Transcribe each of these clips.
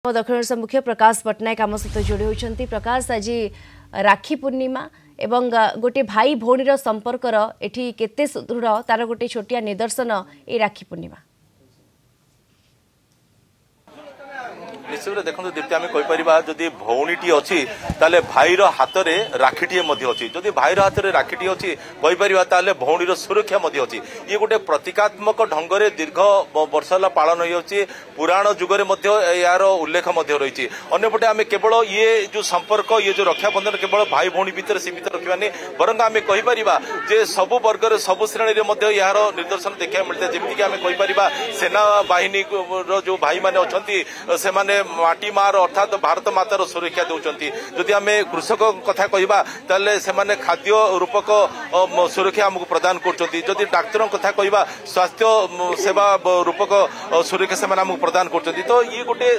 दक्षिण ओडिशा मुख्य प्रकाश पट्टनायक आम सहित जोड़ी होती। प्रकाश, आज राखी पूर्णिमा एवं गोटे भाई भौणीर संपर्कर एठी केते सुदृढ़ तार गोटे छोटिया निदर्शन ए राखी पूर्णिमा। निश्चित देखो दीप्ति आम कहीपर जदि भौणीटी अच्छी ताले भाईर हाथ में राखीटी अच्छी जदि भाईर हाथ में राखीटी अच्छी कहीपर भौणीर सुरक्षा अच्छी। ये गोटे प्रतीकात्मक ढंग से दीर्घ वर्ष पालन हो पुराण जुगरे यार उल्लेख रही। अंपटे आम केवल ये जो संपर्क ये जो रक्षाबंधन केवल भाई भौणी भितर सीमित रखानी बरं आम कहीपर जे सबु वर्गर सबु श्रेणी में यार निदर्शन देखा मिलता है। जमीक आम कहीपर सेना बाहिनी जो भाई मैंने अच्छा से माटी मार अर्थात भारत मातार सुरक्षा दौरान जदि आम कृषक कथा कहवा से खाद्य रूपक सुरक्षा आमको प्रदान कर डाक्तर कथा कहवा स्वास्थ्य सेवा रूपक सुरक्षा से आमको प्रदान कर। तो ये गोटे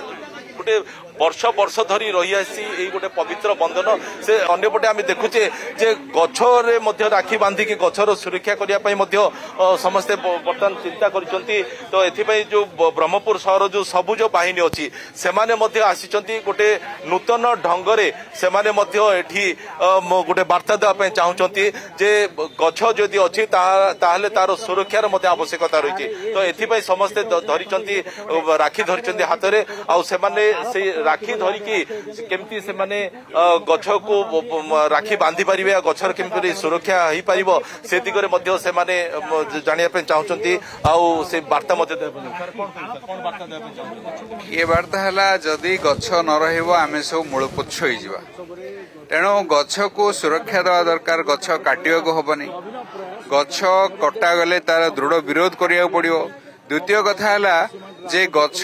गोटे वर्ष वर्ष धरी रही आसी गोटे पवित्र बंधन से अंपटे आम देखुचे जे गछरे राखी बांधिकी गछर सुरक्षा करने समस्ते बर्तमान चिंता करछंती। तो एथिपाई जो ब्रह्मपुर सहर जो सबुज बाहिनी अच्छी से आसी गोटे नूतन ढंगरे से गोटे वार्ता देवाई चाहते जे गछ जदि अच्छी ताहले तार सुरक्षार आवश्यकता रही। तो एथिपाई समस्ते धरी राखी धरी हाथ में से राखी धरिकी केमती से माने गछ को राखी बांधि पारिबे गछर केमती सुरक्षा हो पार से दिगरे मध्य से माने जानिया चाहते आउ से वार्ता ये वार्ता है जदि गछ न रहिबो आमे सब मूलपुच्छ होई जिवा तेणु गछ को सुरक्षा देवा दरकार। गछ काटिया को हबनी गछ कटा गले तार दृढ़ विरोध करिया पड़िबो। द्वितीय कथा है जे गछ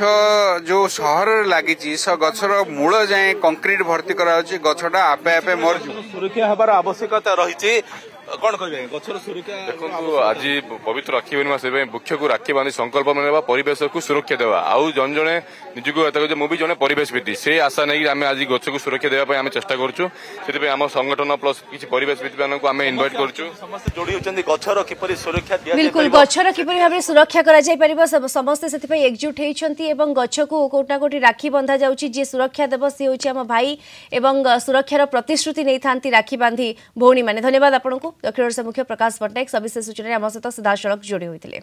जो सहर लगी गछर मूल जाए कंक्रीट भर्ती करा गछटा आपे आपे मर सुरक्षा हबार आवश्यकता रही। कौन कहे गछर सुरक्षा देखो आज पवित्र राखी पूर्णिमा से वृक्ष को राखी बांधि संकल्प नेबा परिवेश को सुरक्षा देवा आउ जन जने निजको मु भी जने परिवेशविद से आशा नहीं आम आज गछ को सुरक्षा देवाई आम चेष्टा करूँ से आम संगठन प्लस किसी परिवेशविद मान को आम इनवाइट करूँ समस्त जोड़ी होती गछर किपरि सुरक्षा बिल्कुल गछर किपरि भाबरे सुरक्षा करा जाय परिबो समस्त से एकजुट होती गछ को कोटा कोटी राखी बंधा जाउची जे सुरक्षा देव सी होची आम भाई एवं सुरक्षार प्रतिश्रुति नहीं थांती राखी बांधी भौणी माने। धन्यवाद आपको। दक्षिण ओडिशा मुख्य प्रकाश पट्टनायक सविशेष सूचना आम सहित सीधासलख जोड़ी होते।